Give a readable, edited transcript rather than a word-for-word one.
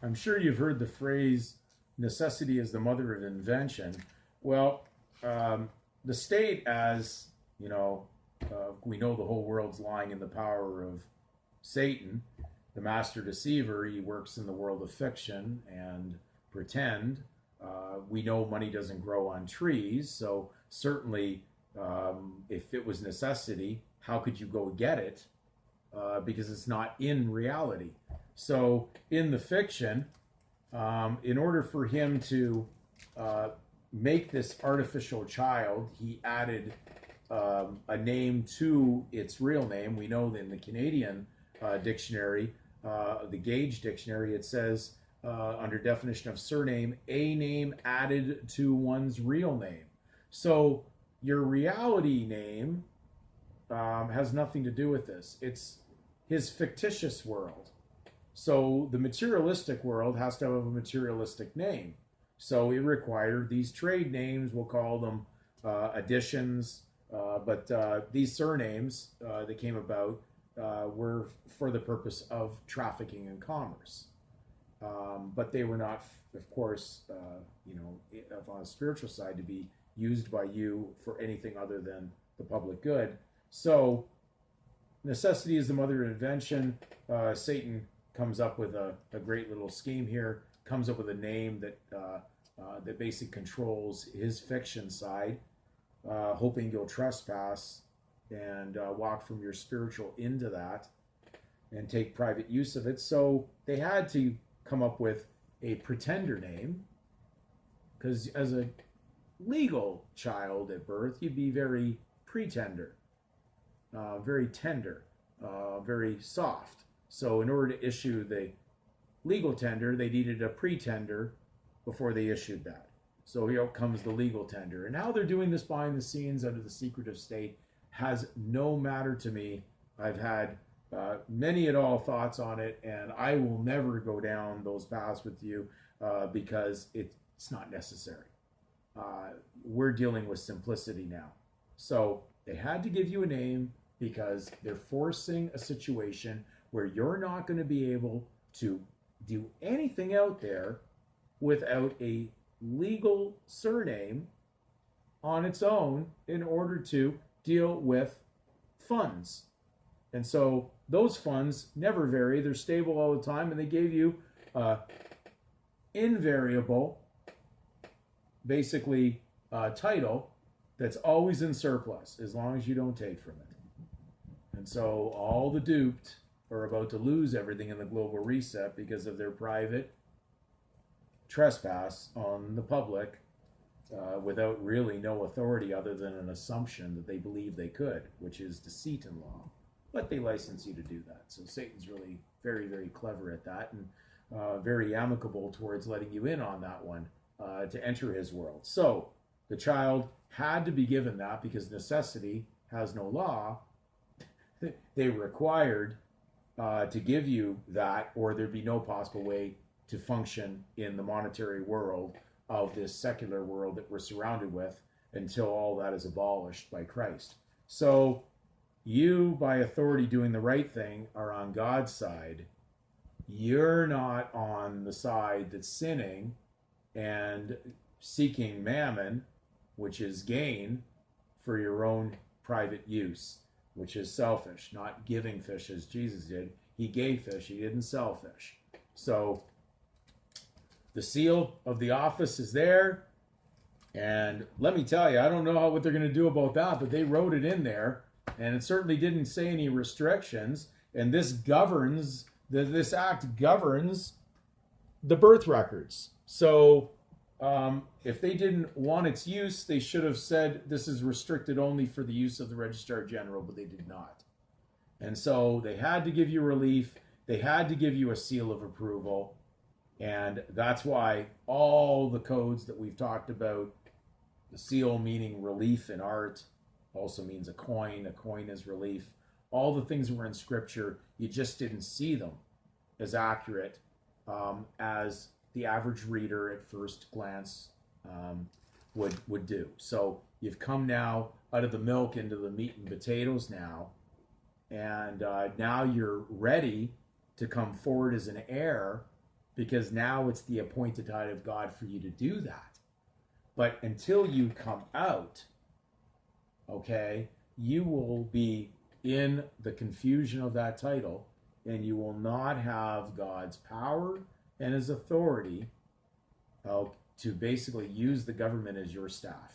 I'm sure you've heard the phrase necessity is the mother of invention. Well, the state, as you know, we know the whole world's lying in the power of Satan, the master deceiver. He works in the world of fiction and pretend. We know money doesn't grow on trees, so certainly, if it was necessity, how could you go get it? Because it's not in reality. So in the fiction, in order for him to uh, make this artificial child, he added a name to its real name. We know that in the Canadian dictionary, the Gage dictionary, it says under definition of surname, a name added to one's real name. So your reality name has nothing to do with this. It's his fictitious world. So the materialistic world has to have a materialistic name. So it required these trade names, we'll call them additions, but these surnames that came about were for the purpose of trafficking and commerce. But they were not, of course, on a spiritual side to be used by you for anything other than the public good. So necessity is the mother of invention. Satan comes up with a great little scheme here, comes up with a name that basically controls his fiction side, hoping you'll trespass and walk from your spiritual into that and take private use of it. So they had to come up with a pretender name, because as a legal child at birth, you'd be very pretender, very tender, very soft. So in order to issue the legal tender, they needed a pretender before they issued that. So here comes the legal tender. And how they're doing this behind the scenes under the secretive state has no matter to me. I've had many and all thoughts on it, and I will never go down those paths with you because it's not necessary. We're dealing with simplicity now. So they had to give you a name because they're forcing a situation where you're not going to be able to do anything out there without a legal surname on its own in order to deal with funds. And so those funds never vary, they're stable all the time, and they gave you invariable, basically, title that's always in surplus as long as you don't take from it. And so all the duped are about to lose everything in the global reset because of their private trespass on the public without really no authority other than an assumption that they believe they could, which is deceit in law. But they license you to do that. So Satan's really very, very clever at that, and very amicable towards letting you in on that one to enter his world. So the child had to be given that because necessity has no law. They required to give you that, or there'd be no possible way to function in the monetary world of this secular world that we're surrounded with until all that is abolished by Christ. So you, by authority doing the right thing, are on God's side. You're not on the side that's sinning and seeking mammon, which is gain for your own private use, which is selfish, not giving fish as Jesus did. He gave fish, he didn't sell fish. So the seal of the office is there. And let me tell you, I don't know what they're going to do about that, but they wrote it in there. And it certainly didn't say any restrictions. And this governs, this act governs the birth records. So if they didn't want its use, they should have said this is restricted only for the use of the Registrar General, but they did not. And so they had to give you relief. They had to give you a seal of approval. And that's why all the codes that we've talked about, the seal meaning relief in art, also means a coin is relief. All the things that were in scripture, you just didn't see them as accurate as the average reader at first glance would do. So you've come now out of the milk into the meat and potatoes now, and now you're ready to come forward as an heir because now it's the appointed time of God for you to do that. But until you come out, okay, you will be in the confusion of that title, and you will not have God's power and his authority to basically use the government as your staff.